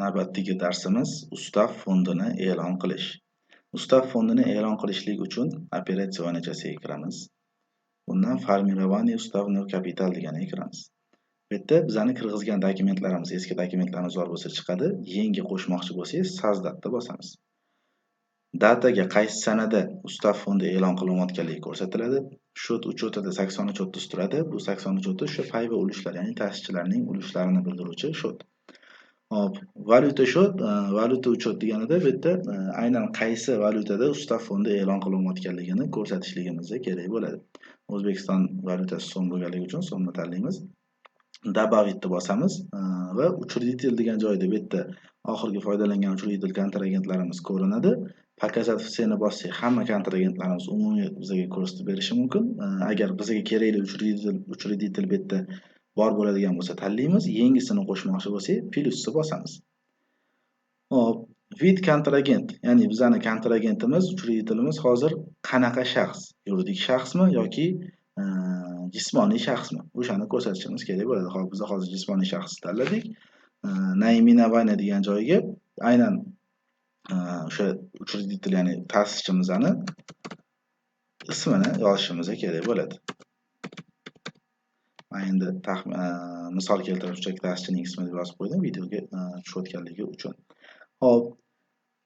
Navbatdagi darsimiz Ustav fondini e'lon qilish. Ustav fondini e'lon qilishlik uchun operatsiya oynachasiga kiramiz. Bundan formirovание уставного kapitala deganiga kiramiz. Bu yerda bizani kirgizgan dokumentlarimiz, eski dokumentlarimiz bor bo'lsa chiqadi. Yangi qo'shmoqchi bo'lsangiz sazdatda bosamiz. Dataga qaysi sanada Ustav fondi e'lon qilinayotganligi ko'rsatiladi. Shot uchotida 83 o'ttiz turadi. Bu 83 o'ttiz shu pay va ulushlar, ya'ni ta'sischilarning ulushlarini bildiruvchi shot. Hop, valyuta shot, valyuta uchot deganida bu yerda aynan qaysi valyutada Ustav fondi e'lon qilinayotganligini ko'rsatishligimiz kerak bo'ladi. O'zbekiston valyutasi so'm bo'lganligi uchun so'mni tanlaymiz. Добавить bosamiz va учредитель degan joyda bu yerda oxirgi foydalangan учредитель kontragentlarimiz ko'rinadi. Показать всeni bossak hamma kontragentlarimiz umumiy bizga ko'rsatib berishi mumkin. Agar bizga kerakli учредитель bu yerda bor bo'ladigan bo'lsa tanlaymiz. Yangisini qo'shmoqchi bo'lsak plyusni bosamiz. Hop, vid kontragent, ya'ni bizning kontragentimiz, учредителimiz hozir qanaqa shaxs? Yuridik shaxsmi yoki jismoniy shaxsmi? O'shani ko'rsatishimiz kerak bo'ladi. Hop, biz hozir jismoniy shaxs tanladik. Naiminovание degan joyga aynan o'sha учредитель, ya'ni ta'sischimizning ismini yozishimiz kerak bo'ladi. Men endi misol keltirib shunchaki ta'sischining ismini deb yozib qo'ydim videoga tushayotganligi uchun. Hop,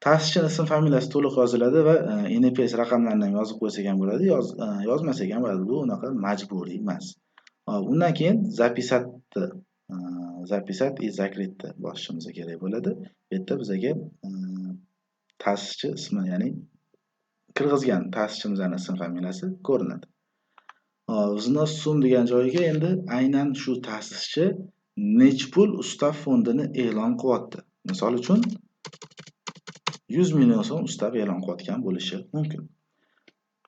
ta'sischining ism familiyasi to'liq yoziladi va NPS raqamlarini ham yozib qo'ysak ham bo'ladi, yozmasak ham bo'ladi. Bu unaqa majburiy emas. Hop, undan keyin zapisat и закрытni bosishimiz kerak bo'ladi. Bu yerda bizga ta'sischi ismi, ya'ni kirgizgan ta'sischimizning ism familiyasi ko'rinadi. Vznос sum degan joyga endi aynan shu ta'sischi necha pul Ustav fondini e'lon qilyapti. Misol uchun 100 million so'm ustav e'lon qilayotgan bo'lishi mumkin.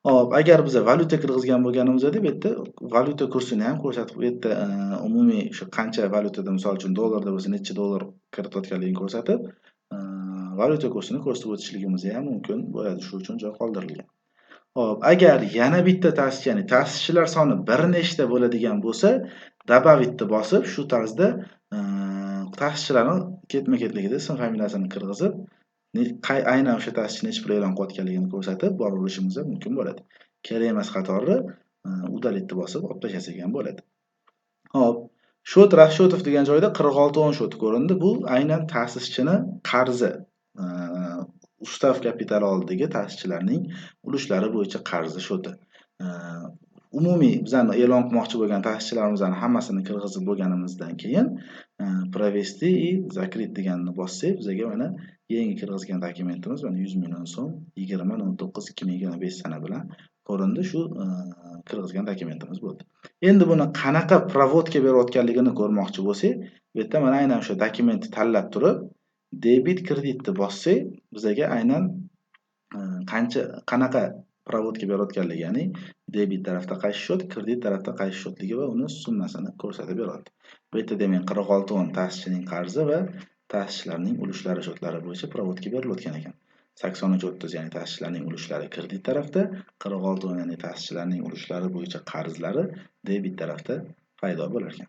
Hop, agar biz valyuta kirgizgan bo'lganimizda bu yerda valyuta kursini ham ko'rsatib, bu yerda umumiy shu qancha valyutada, misol uchun dollarda bo'lsa necha dollar kiritayotganligini ko'rsatib, valyuta kursini ko'rsatib o'tishligimiz ham mumkin bo'ladi. Shu uchun joy qoldirilgan. Hop, agar yana bitta ta'sischi, ya'ni ta'sischilar soni bir nechta bo'ladigan bo'lsa, добавить bosib, shu tarzda ta'sischilarning ketma-ketligida ism familiyasini kirgizib, aynan o'sha ta'sischi necha pul e'lon qilayotganligini ko'rsatib boraverishimiz mumkin bo'ladi. Kerak emas qatori удалить bosib olib tashlasak ham bo'ladi. Hop, shot Rashotov degan joyda 46 shot ko'rindi. Bu aynan ta'sischining qarzi. Ustav kapitali oldidagi ta'sischilarning ulushlari bo'yicha qarzi shoti. Umumiy bizani e'lon qilmoqchi bo'lgan ta'sischilarimizning hammasini kirgizib bo'lganimizdan keyin провести и закрыть deganini bossak, bizga mana yangi kirgizgan dokumentimiz mana 100 million so'm 20.09.2025 sana bilan ko'rindi. Shu kirgizgan dokumentimiz bo'ldi. Endi buni qanaqa provodga berayotganligini ko'rmoqchi bo'lsak, bu yerda mana aynan o'sha dokumentni tanlab turib, debit kreditni bossak, bizga aynan qanaqa provodga berayotganligi, ya'ni debit tarafda qaysi shot, kredit tarafda qaysi shotligi va uni summasini ko'rsatib beradi. Bu yerda demak 46 ta'sischining qarzi va ta'sischilarning ulushlari shotlari bo'yicha provodga berilayotgan ekan. 83.30 ya'ni ta'sischilarning ulushlari kredit tarafda, 46 ya'ni ta'sischilarning ulushlari bo'yicha qarzlari debit tarafda paydo bo'lar ekan.